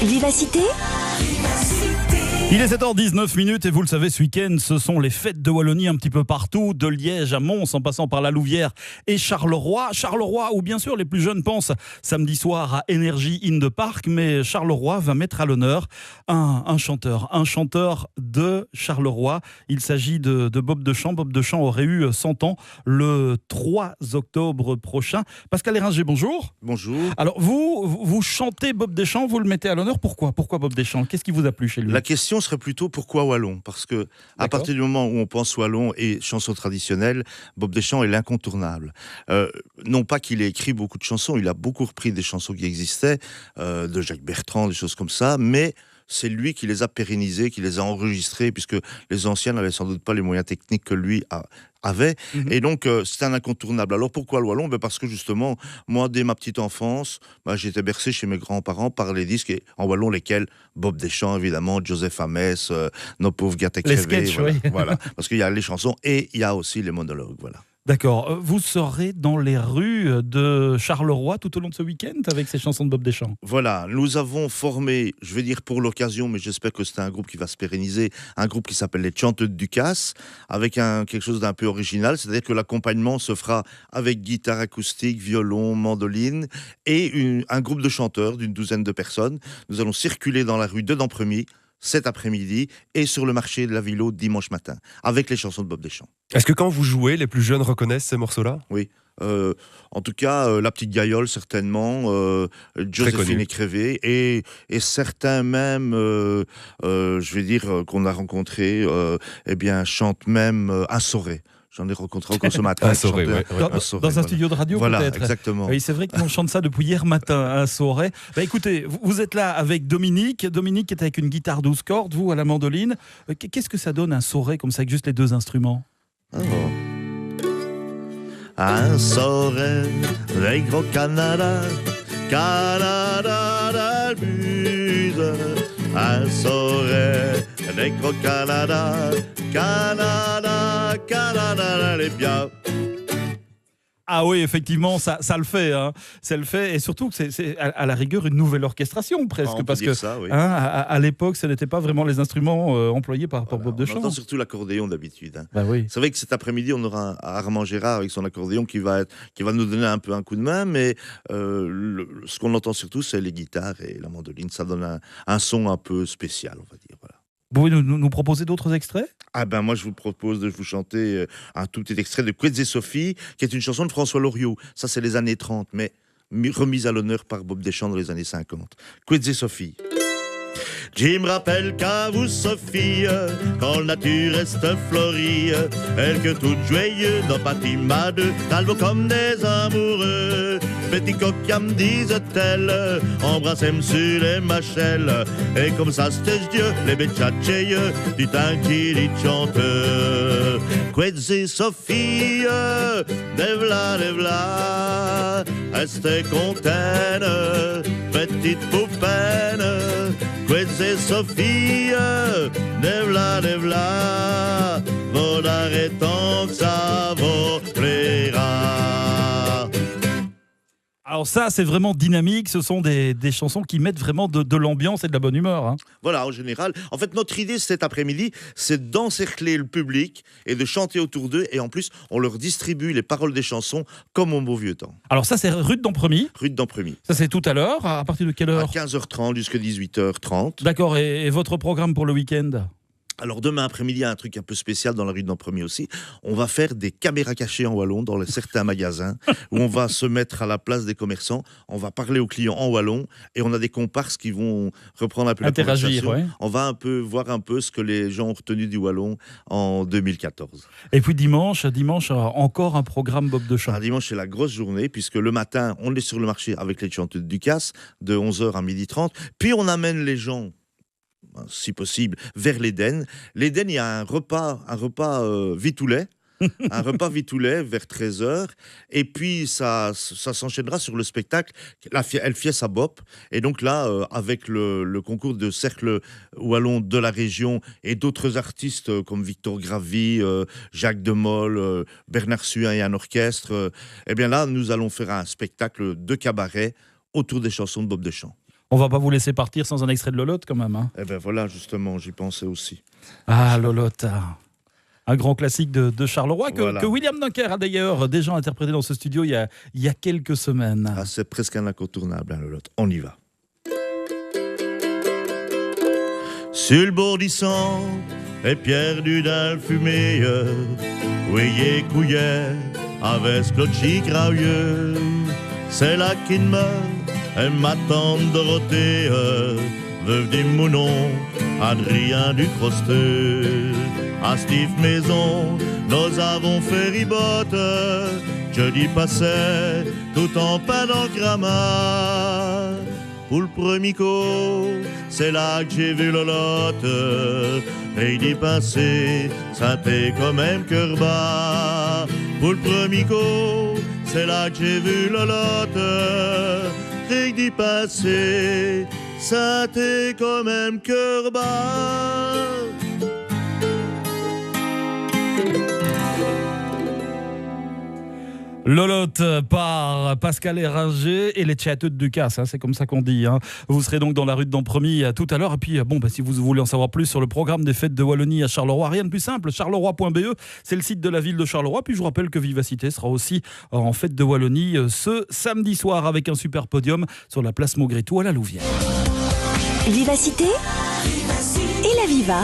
Vivacité. Il est 7h19 et vous le savez, ce week-end, ce sont les fêtes de Wallonie un petit peu partout, de Liège à Mons, en passant par la Louvière et Charleroi. Charleroi, où bien sûr les plus jeunes pensent samedi soir à Energy in the Park, mais Charleroi va mettre à l'honneur un chanteur de Charleroi. Il s'agit de Bob Deschamps. Bob Deschamps aurait eu 100 ans le 3 octobre prochain. Pascal Héringer, bonjour. Bonjour. Alors vous chantez Bob Deschamps, vous le mettez à l'honneur. Pourquoi Bob Deschamps? Qu'est-ce qui vous a plu chez lui? La question serait plutôt pourquoi Wallon? Parce que à partir du moment où on pense Wallon et chansons traditionnelles, Bob Deschamps est l'incontournable. Non pas qu'il ait écrit beaucoup de chansons, il a beaucoup repris des chansons qui existaient, de Jacques Bertrand, des choses comme ça, mais c'est lui qui les a pérennisées, qui les a enregistrées, puisque les anciens n'avaient sans doute pas les moyens techniques que lui avait. Et donc, c'est un incontournable. Alors, pourquoi le Wallon? Parce que, justement, moi, dès ma petite enfance, j'étais bercé chez mes grands-parents par les disques, et en Wallon, lesquels Bob Deschamps, évidemment, Joseph Hamès, Nos pauvres gars crevés. Les sketchs, voilà, oui. voilà. Parce qu'il y a les chansons et il y a aussi les monologues, voilà. D'accord. Vous serez dans les rues de Charleroi tout au long de ce week-end avec ces chansons de Bob Deschamps. Voilà, nous avons formé, je vais dire pour l'occasion, mais j'espère que c'est un groupe qui va se pérenniser, un groupe qui s'appelle les Chanteux de Ducasse, avec quelque chose d'un peu original, c'est-à-dire que l'accompagnement se fera avec guitare acoustique, violon, mandoline, et un groupe de chanteurs d'une douzaine de personnes. Nous allons circuler dans la rue de Dampremy cet après-midi et sur le marché de la Vilo dimanche matin, avec les chansons de Bob Deschamps. Est-ce que quand vous jouez, les plus jeunes reconnaissent ces morceaux-là? Oui. En tout cas, La Petite Gaillole, certainement, Joséphine Écrevé, et certains même, je vais dire, qu'on a rencontrés, chantent même Un Soré. J'en ai rencontré encore ce matin. Un Soré, ouais. Dans un studio de radio, voilà, peut-être. Exactement. Oui, c'est vrai qu'on chante ça depuis hier matin, un Soré. Écoutez, vous êtes là avec Dominique. Dominique est avec une guitare 12 cordes, vous à la mandoline. Qu'est-ce que ça donne un Soré comme ça, avec juste les deux instruments? Un Soré, negro Canada, Canada d'Albuse. Un Soré, negro Canada, Canada, Canada les bien. Ah oui, effectivement, ça le fait. Hein. Ça le fait. Et surtout, c'est à la rigueur une nouvelle orchestration, presque. Parce que ça, oui. à l'époque, ce n'étaient pas vraiment les instruments employés par Bob Deschamps. On entend surtout l'accordéon d'habitude. Hein. Bah oui. C'est vrai que cet après-midi, on aura Armand Gérard avec son accordéon qui va nous donner un peu un coup de main, mais ce qu'on entend surtout, c'est les guitares et la mandoline. Ça donne un son un peu spécial, on va dire. Voilà. Vous pouvez nous proposer d'autres extraits? Moi, je vous propose de vous chanter un tout petit extrait de Quetz et Sophie, qui est une chanson de François Loriot. Ça, c'est les années 30, mais remise à l'honneur par Bob Deschamps dans les années 50. Quetz et Sophie. Je me rappelle qu'à vous, Sophie, quand la nature reste florie, elle que toute joyeuse dans Patima deux, talbot comme des amoureux. Petit coquin me disent-elles, embrassez-moi sur les machelles, et comme ça c'était Dieu, les bétchatcheyes, du t'inquiète chanteur. Quetz et Sophie, devla, restez containe, petite poupaine. Quetz et Sophie, devla, vol arrêtant que ça vous plaira. Alors ça, c'est vraiment dynamique. Ce sont des chansons qui mettent vraiment de l'ambiance et de la bonne humeur. Hein. Voilà, en général. En fait, notre idée cet après-midi, c'est d'encercler le public et de chanter autour d'eux. Et en plus, on leur distribue les paroles des chansons comme au beau vieux temps. Alors ça, c'est rue de Dampremy. Rue de Dampremy. Ça, c'est tout à l'heure. À partir de quelle heure? À 15h30 jusqu'à 18h30. D'accord. Et votre programme pour le week-end? Alors demain après-midi, il y a un truc un peu spécial dans la rue de Dampremy aussi. On va faire des caméras cachées en wallon dans certains magasins où on va se mettre à la place des commerçants. On va parler aux clients en wallon et on a des comparses qui vont reprendre un peu la conversation. Ouais. On va voir un peu ce que les gens ont retenu du wallon en 2014. Et puis dimanche, encore un programme Bob Deschamps. Alors, dimanche, c'est la grosse journée puisque le matin, on est sur le marché avec les chanteux de Ducasse de 11h à 12h30. Puis on amène les gens, si possible, vers l'Éden. L'Éden, il y a un repas vitoulet. Un repas vitoulet vers 13h. Et puis, ça s'enchaînera sur le spectacle Elle Fiesse à Bop. Et donc là, avec le concours de cercle wallon de la région et d'autres artistes comme Victor Gravy, Jacques Demol, Bernard Suin et un orchestre, eh bien là, nous allons faire un spectacle de cabaret autour des chansons de Bob Deschamps. On va pas vous laisser partir sans un extrait de Lolotte quand même. Hein. Eh ben voilà, justement, j'y pensais aussi. Ah, Lolotte. Un grand classique de Charleroi Voilà. que William Dunker a d'ailleurs déjà interprété dans ce studio il y a quelques semaines. Ah, c'est presque un incontournable, hein, Lolotte. On y va. Sur le bordissant, les pierres du dalle fumée, ouillé couillère, avec ce clochi gravieux. C'est là qu'il meurt, et ma tante Dorothée, veuve du Mounon, Adrien du Crosteux. À Steve Maison, nous avons fait ribote, jeudi passé, tout en pain en grammaire. Pour le premier coup, c'est là que j'ai vu Lolotte, et d'y passer, ça t'est quand même cœur bas. Pour le premier coup, c'est là que j'ai vu Lolotte, et d'y passer, ça t'est quand même cœur bas. Lolotte par Pascal Héranger et les Tchéateux de Ducasse, hein, c'est comme ça qu'on dit. Hein. Vous serez donc dans la rue de Dampremy tout à l'heure. Et puis, si vous voulez en savoir plus sur le programme des fêtes de Wallonie à Charleroi, rien de plus simple, charleroi.be, c'est le site de la ville de Charleroi. Puis je vous rappelle que Vivacité sera aussi en fête de Wallonie ce samedi soir avec un super podium sur la place Maugrétou à la Louvière. Vivacité et la Viva.